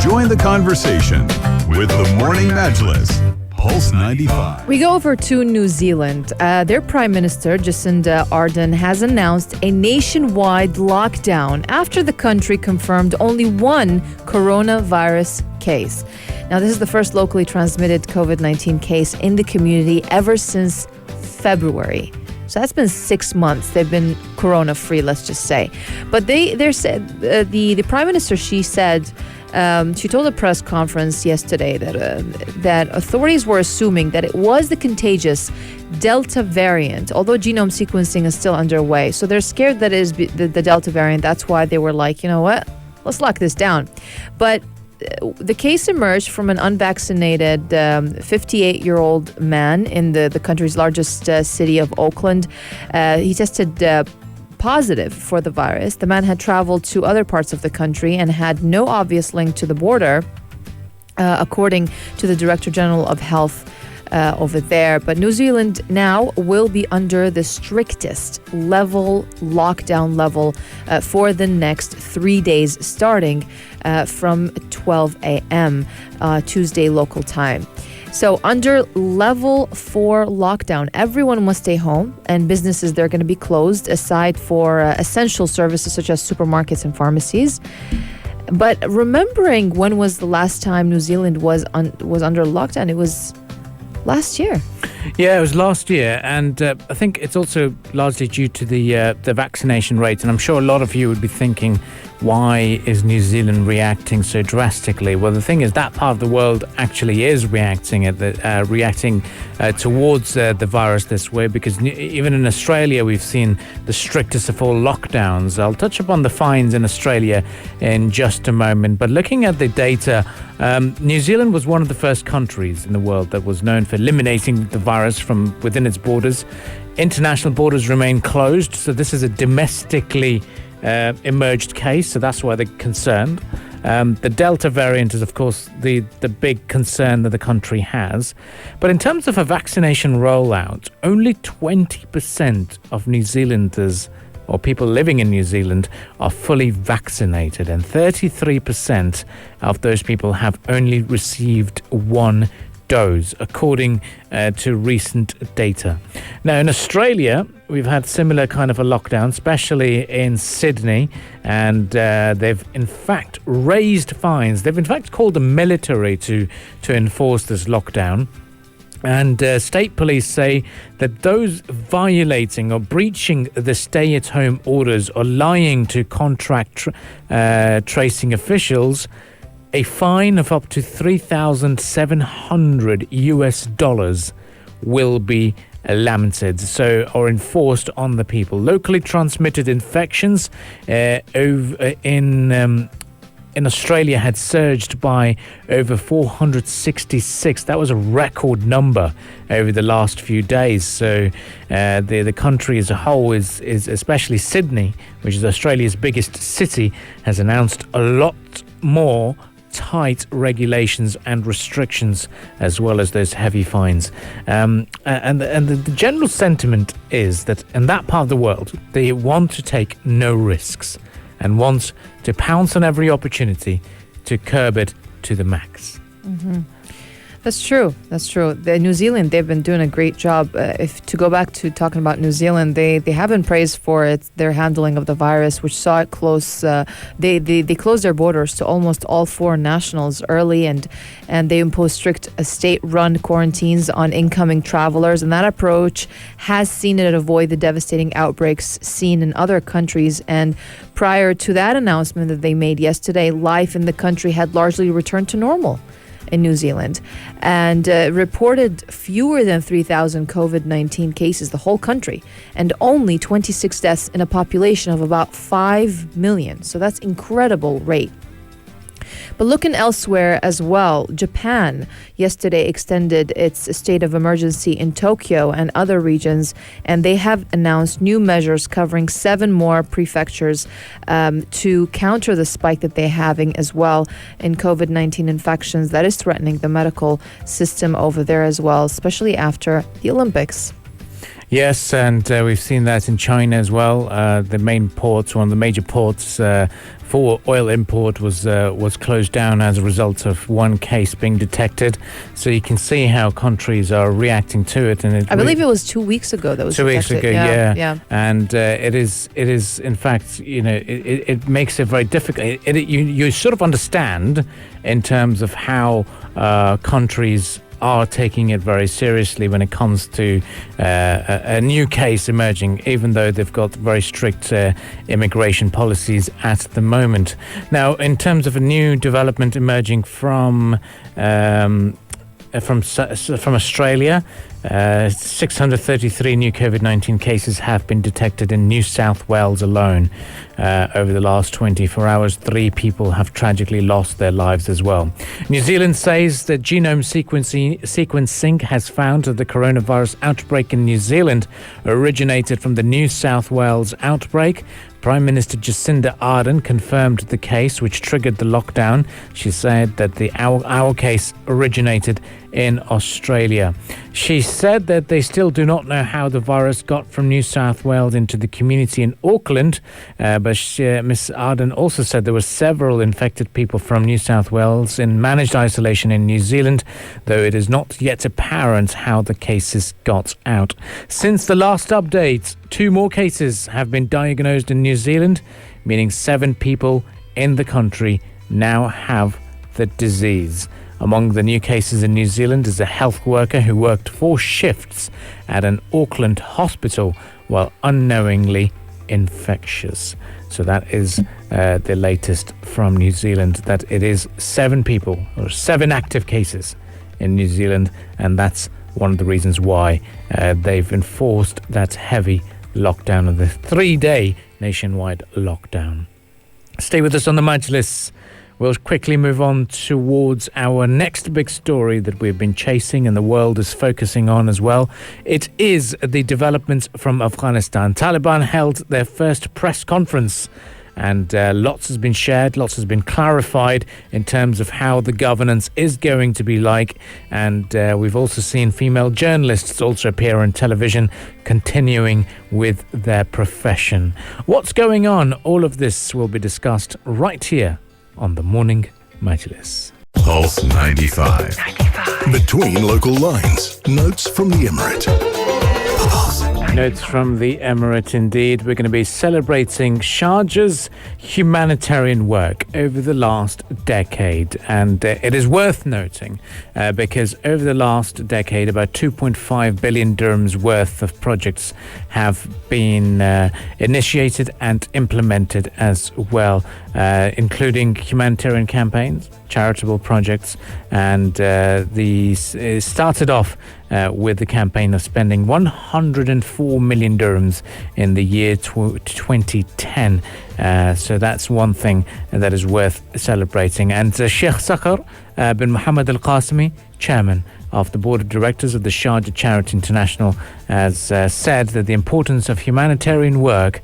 Join the conversation with the Morning Majlis, Pulse 95. We go over to New Zealand. Their Prime Minister, Jacinda Ardern, has announced a nationwide lockdown after the country confirmed only one coronavirus case. Now, this is the first locally transmitted COVID-19 case in the community ever since February. So that's been 6 months. They've been corona-free, let's just say. But they said, the Prime Minister, she said, she told a press conference yesterday that authorities were assuming that it was the contagious Delta variant, although genome sequencing is still underway. So they're scared that it is the Delta variant. That's why they were like, you know what, let's lock this down. But the case emerged from an unvaccinated 58-year-old man in the country's largest city of Auckland. He tested positive for the virus. The man had traveled to other parts of the country and had no obvious link to the border, according to the Director General of Health over there. But New Zealand now will be under the strictest lockdown level for the next 3 days, starting from 12 a.m. Tuesday local time. So under level 4 lockdown, everyone must stay home, and businesses, they're going to be closed aside for essential services such as supermarkets and pharmacies. But remembering when was the last time New Zealand was under lockdown, it was last year. Yeah, it was last year, and I think it's also largely due to the vaccination rate. And I'm sure a lot of you would be thinking, why is New Zealand reacting so drastically? Well, the thing is, that part of the world actually is reacting towards the virus this way, because even in Australia, we've seen the strictest of all lockdowns. I'll touch upon the fines in Australia in just a moment. But looking at the data, New Zealand was one of the first countries in the world that was known for eliminating the virus from within its borders. International borders remain closed, so this is a domestically emerged case, so that's why they're concerned. The Delta variant is, of course, the big concern that the country has. But in terms of a vaccination rollout, only 20% of New Zealanders or people living in New Zealand are fully vaccinated, and 33% of those people have only received one dose, according to recent data. Now, in Australia, we've had similar kind of a lockdown, especially in Sydney, and they've in fact raised fines. They've in fact called the military to enforce this lockdown. And state police say that those violating or breaching the stay-at-home orders or lying to contract tracing officials, a fine of up to $3,700 will be lamented, or enforced on the people. Locally transmitted infections in Australia had surged by over 466. That was a record number over the last few days. So the country as a whole is especially Sydney, which is Australia's biggest city, has announced a lot more tight regulations and restrictions, as well as those heavy fines. And the general sentiment is that in that part of the world, they want to take no risks and want to pounce on every opportunity to curb it to the max. Mm-hmm. That's true. New Zealand, they've been doing a great job. If to go back to talking about New Zealand, they have been praised for their handling of the virus, which saw it close. They closed their borders to almost all foreign nationals early, and they imposed strict state-run quarantines on incoming travelers. And that approach has seen it avoid the devastating outbreaks seen in other countries. And prior to that announcement that they made yesterday, life in the country had largely returned to normal in New Zealand, and reported fewer than 3,000 COVID-19 cases, the whole country, and only 26 deaths in a population of about 5 million. So that's incredible rate. But looking elsewhere as well, Japan yesterday extended its state of emergency in Tokyo and other regions, and they have announced new measures covering 7 more prefectures to counter the spike that they're having as well in COVID-19 infections that is threatening the medical system over there as well, especially after the Olympics. Yes, and we've seen that in China as well. The main ports, one of the major ports for oil import was closed down as a result of one case being detected. So you can see how countries are reacting to it. And I believe it was 2 weeks ago that was 2 weeks detected. ago, Yeah. And it is in fact, it makes it very difficult. You sort of understand in terms of how countries are taking it very seriously when it comes to a new case emerging, even though they've got very strict immigration policies at the moment. Now, in terms of a new development emerging from Australia, 633 new COVID-19 cases have been detected in New South Wales alone. Over the last 24 hours, 3 people have tragically lost their lives as well. New Zealand says that genome sequencing has found that the coronavirus outbreak in New Zealand originated from the New South Wales outbreak. Prime Minister Jacinda Ardern confirmed the case, which triggered the lockdown. She said that our case originated in Australia. She said that they still do not know how the virus got from New South Wales into the community in Auckland, but Ms. Ardern also said there were several infected people from New South Wales in managed isolation in New Zealand, though it is not yet apparent how the cases got out. Since the last update, 2 more cases have been diagnosed in New Zealand, meaning 7 people in the country now have the disease. Among the new cases in New Zealand is a health worker who worked 4 shifts at an Auckland hospital while unknowingly infectious. So that is the latest from New Zealand, that it is 7 people, or 7 active cases in New Zealand, and that's one of the reasons why they've enforced that heavy lockdown of the 3-day nationwide lockdown. Stay with us on the Majlis. We'll quickly move on towards our next big story that we've been chasing and the world is focusing on as well. It is the developments from Afghanistan. Taliban held their first press conference, and lots has been shared, lots has been clarified in terms of how the governance is going to be like. And we've also seen female journalists also appear on television, continuing with their profession. What's going on? All of this will be discussed right here on the Morning Majlis. Pulse 95. Between local lines. Notes from the Emirate. Notes from the Emirate, indeed. We're going to be celebrating Sharjah's humanitarian work over the last decade. And it is worth noting because over the last decade, about 2.5 billion dirhams worth of projects have been initiated and implemented as well, including humanitarian campaigns, charitable projects, and these started off with the campaign of spending 104 million dirhams in the year 2010. So that's one thing that is worth celebrating. And Sheikh Sakhr bin Mohammed Al-Qasimi, chairman of the board of directors of the Sharjah Charity International, has said that the importance of humanitarian work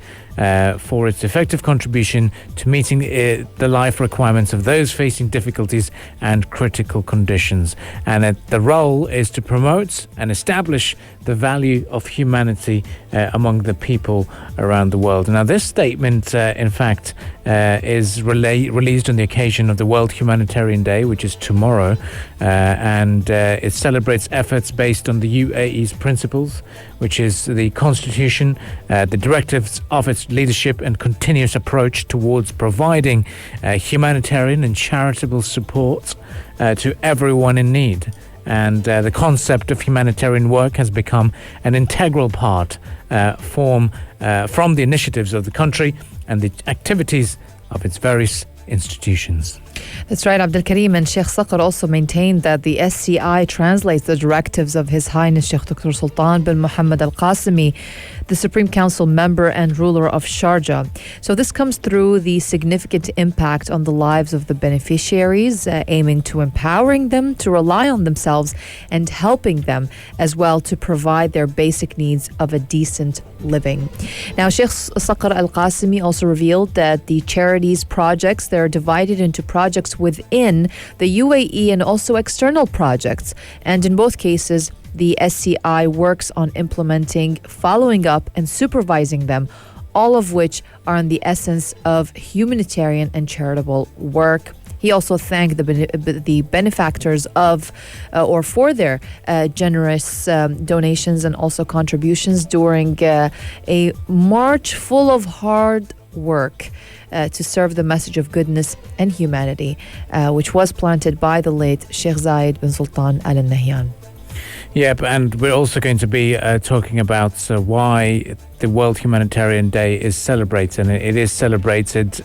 for its effective contribution to meeting the life requirements of those facing difficulties and critical conditions, and that the role is to promote and establish the value of humanity among the people around the world. Now, this statement, in fact, is released on the occasion of the World Humanitarian Day, which is tomorrow, and it celebrates efforts based on the UAE's principles, which is the constitution, the directives of its leadership and continuous approach towards providing humanitarian and charitable support to everyone in need. And the concept of humanitarian work has become an integral part from the initiatives of the country and the activities of its various institutions. That's right, Abdul Karim. And Sheikh Sakhr also maintained that the SCI translates the directives of His Highness Sheikh Dr. Sultan bin Mohammed Al-Qasimi, the Supreme Council member and ruler of Sharjah. So this comes through the significant impact on the lives of the beneficiaries, aiming to empowering them to rely on themselves and helping them as well to provide their basic needs of a decent living. Now, Sheikh Sakhr Al-Qasimi also revealed that the charities projects, they're divided into projects within the UAE and also external projects. And in both cases, the SCI works on implementing, following up, and supervising them, all of which are in the essence of humanitarian and charitable work. He also thanked the benefactors of or for their generous donations and also contributions during a march full of hard work to serve the message of goodness and humanity, which was planted by the late Sheikh Zayed bin Sultan Al Nahyan. Yep, and we're also going to be talking about why the World Humanitarian Day is celebrated. And it is celebrated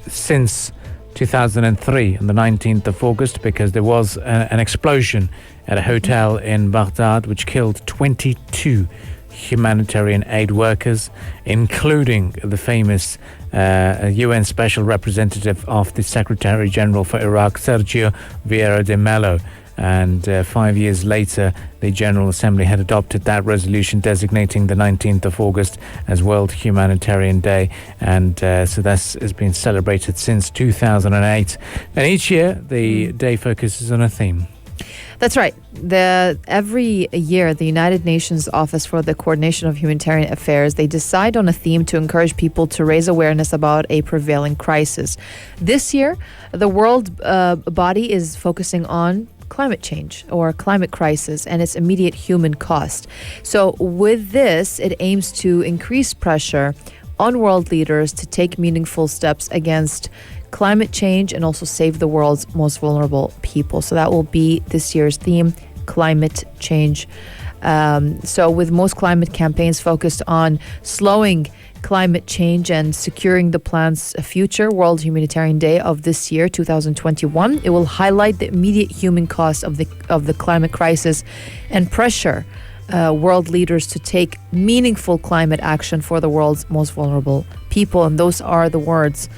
since 2003 on the 19th of August because there was an explosion at a hotel in Baghdad which killed 22 humanitarian aid workers, including the famous UN Special Representative of the Secretary General for Iraq, Sergio Vieira de Mello. And 5 years later, the General Assembly had adopted that resolution designating the 19th of August as World Humanitarian Day. And so that has been celebrated since 2008. And each year, the day focuses on a theme. That's right. Every year, the United Nations Office for the Coordination of Humanitarian Affairs, they decide on a theme to encourage people to raise awareness about a prevailing crisis. This year, the world body is focusing on climate change or climate crisis and its immediate human cost. So with this, it aims to increase pressure on world leaders to take meaningful steps against climate change and also save the world's most vulnerable people. So that will be this year's theme, climate change. So with most climate campaigns focused on slowing climate change and securing the planet's future, World Humanitarian Day of this year, 2021, it will highlight the immediate human cost of the climate crisis and pressure world leaders to take meaningful climate action for the world's most vulnerable people. And those are the words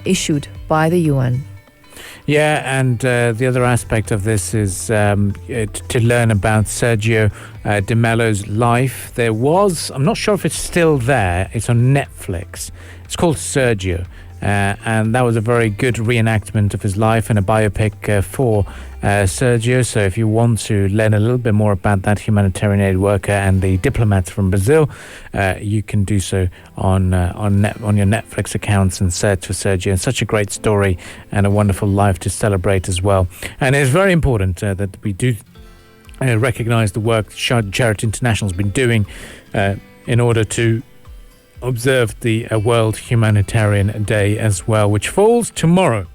issued by the UN. Yeah, and the other aspect of this is to learn about Sergio de Mello's life. There was, I'm not sure if it's still there, it's on Netflix. It's called Sergio. And that was a very good reenactment of his life and a biopic for Sergio. So if you want to learn a little bit more about that humanitarian aid worker and the diplomat from Brazil, you can do so on your Netflix accounts and search for Sergio. And such a great story and a wonderful life to celebrate as well. And it's very important that we do recognize the work Charity International has been doing in order to observe the World Humanitarian Day as well, which falls tomorrow,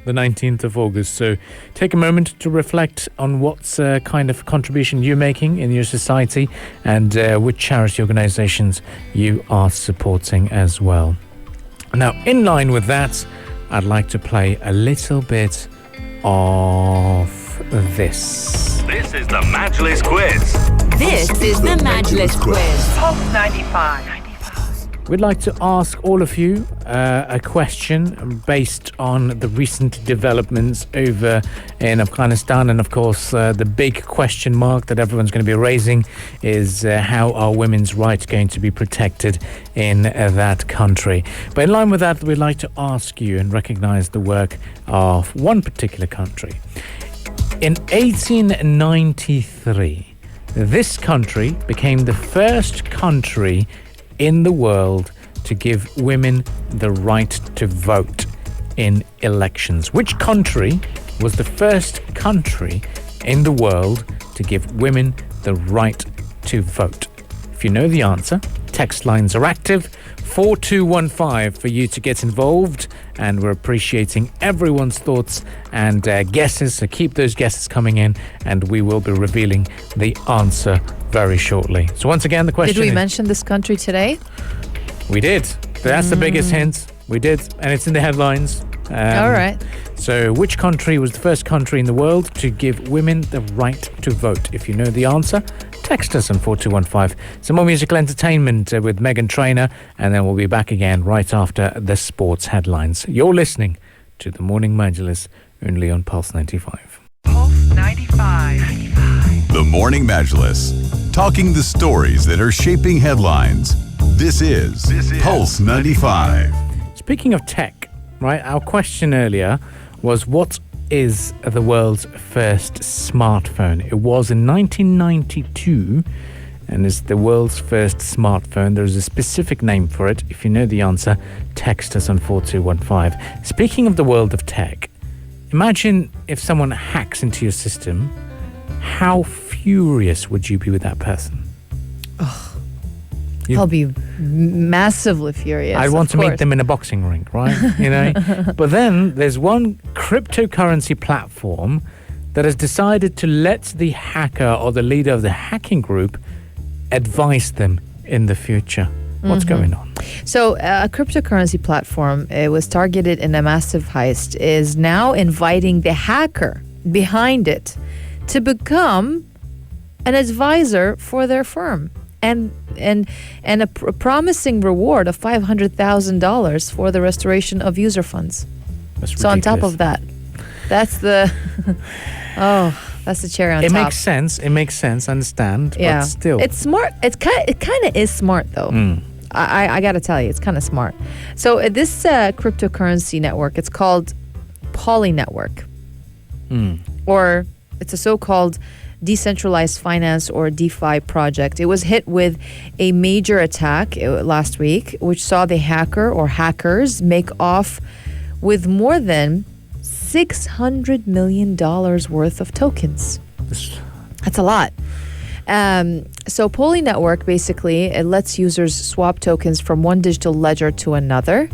the 19th of August. So take a moment to reflect on what kind of contribution you're making in your society and which charity organizations you are supporting as well. Now, in line with that, I'd like to play a little bit of this. This is the Majlis Quiz. This is the Majlis Quiz. Pulse 95. We'd like to ask all of you a question based on the recent developments over in Afghanistan. And of course, the big question mark that everyone's going to be raising is how are women's rights going to be protected in that country? But in line with that, we'd like to ask you and recognize the work of one particular country. In 1893, this country became the first country in the world to give women the right to vote in elections. Which country was the first country in the world to give women the right to vote? If you know the answer, text lines are active. 4215 for you to get involved, and we're appreciating everyone's thoughts and guesses, so keep those guesses coming in and we will be revealing the answer very shortly. So once again, the question Did we mention this country today? We did. That's the biggest hint. We did, and it's in the headlines. All right. So which country was the first country in the world to give women the right to vote? If you know the answer, text us on 4215. Some more musical entertainment with Meghan Trainor, and then we'll be back again right after the sports headlines. You're listening to the Morning Majlis, only on Pulse 95. Pulse 95. The Morning Majlis, talking the stories that are shaping headlines. This is Pulse 95. Speaking of tech, right, our question earlier was what is the world's first smartphone? It was in 1992 and is the world's first smartphone. There's a specific name for it. If you know the answer, text us on 4215. Speaking of the world of tech, imagine if someone hacks into your system. How furious would you be with that person? I'll be massively furious. I'd want to of meet course. them in a boxing ring, right? You know. But then there's one cryptocurrency platform that has decided to let the hacker or the leader of the hacking group advise them in the future. What's going on? So a cryptocurrency platform, it was targeted in a massive heist, is now inviting the hacker behind it to become an advisor for their firm. And a promising reward of $500,000 for the restoration of user funds. That's So on top ridiculous. of that, that's the that's the cherry on It top. makes sense. It makes sense. I understand. Yeah, But still. it's smart. It kind of is smart though. I got to tell you, it's kind of smart. So this cryptocurrency network, it's called Poly Network, or it's a so-called decentralized finance or DeFi project. It was hit with a major attack last week, which saw the hacker or hackers make off with more than $600 million worth of tokens. That's a lot. So Poly Network, basically, it lets users swap tokens from one digital ledger to another.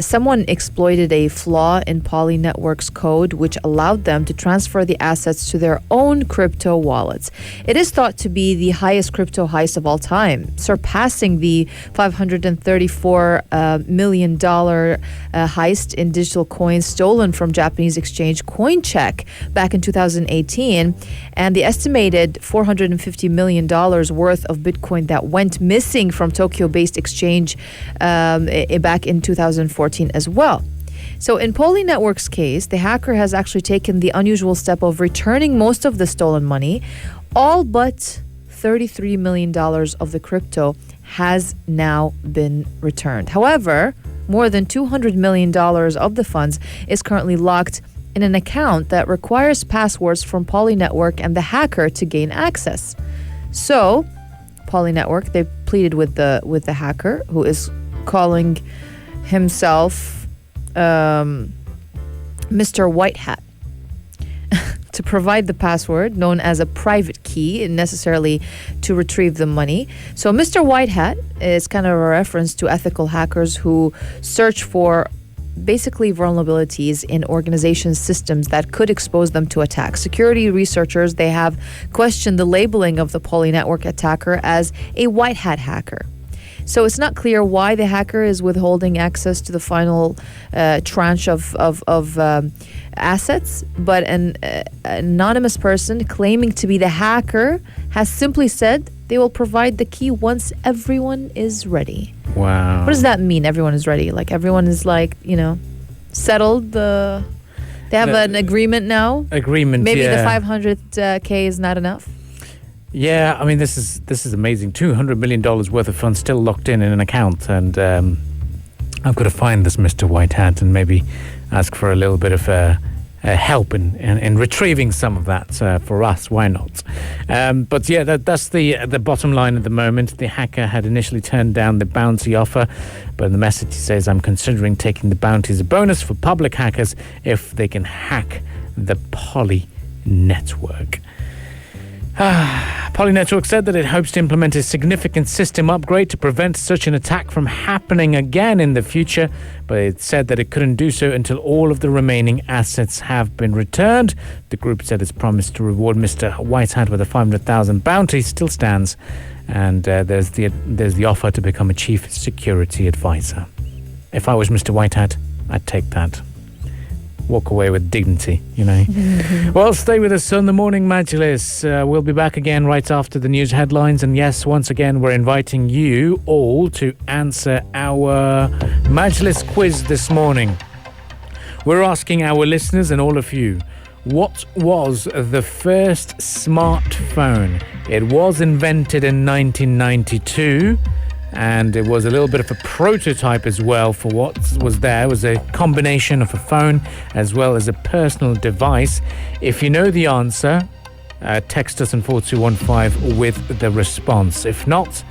Someone exploited a flaw in Poly Network's code, which allowed them to transfer the assets to their own crypto wallets. It is thought to be the highest crypto heist of all time, surpassing the $534 million heist in digital coins stolen from Japanese exchange CoinCheck back in 2018, and the estimated $450 million worth of Bitcoin that went missing from Tokyo-based exchange back in 2014 as well. So in Poly Network's case, the hacker has actually taken the unusual step of returning most of the stolen money. All but $33 million of the crypto has now been returned. However, more than $200 million of the funds is currently locked in an account that requires passwords from Poly Network and the hacker to gain access. So, Poly Network, they pleaded with the hacker, who is calling himself Mr. White Hat, to provide the password known as a private key, necessarily to retrieve the money. So Mr. White Hat is kind of a reference to ethical hackers who search for basically vulnerabilities in organizations' systems that could expose them to attacks. Security researchers, they have questioned the labeling of the Poly Network attacker as a white hat hacker. So it's not clear why the hacker is withholding access to the final tranche of assets, but an anonymous person claiming to be the hacker has simply said they will provide the key once everyone is ready. Wow. What does that mean, everyone is ready? Like everyone is settled? They have an agreement now? Agreement, Maybe yeah. the 500K is not enough? Yeah, I mean, this is amazing. $200 million worth of funds still locked in an account. And I've got to find this Mr. White Hat and maybe ask for a little bit of help in retrieving some of that for us. Why not? But yeah, that's the bottom line at the moment. The hacker had initially turned down the bounty offer, but in the message he says, I'm considering taking the bounty as a bonus for public hackers if they can hack the Poly Network. Poly Network said that it hopes to implement a significant system upgrade to prevent such an attack from happening again in the future, but it said that it couldn't do so until all of the remaining assets have been returned. The group said its promise to reward Mr. White Hat with a $500,000 bounty still stands, and there's the offer to become a chief security advisor. If I was Mr. White Hat, I'd take that. Walk away with dignity, you know. Well, stay with us on the Morning Majlis. We'll be back again right after the news headlines. And yes, once again, we're inviting you all to answer our Majlis quiz this morning. We're asking our listeners and all of you, what was the first smartphone? It was invented in 1992. and it was a little bit of a prototype as well for what was there. It was a combination of a phone as well as a personal device. If you know the answer, text us on 4215 with the response. If not,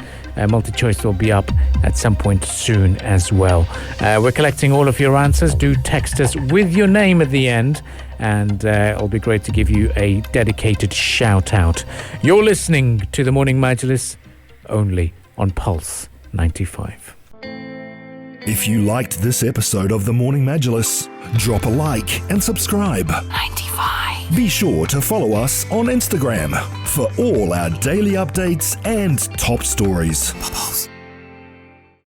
multi-choice will be up at some point soon as well. We're collecting all of your answers. Do text us with your name at the end, and it'll be great to give you a dedicated shout out. You're listening to the Morning Majlis only on Pulse 95. If you liked this episode of the Morning Majlis, drop a like and subscribe. 95. Be sure to follow us on Instagram for all our daily updates and top stories. Pulse.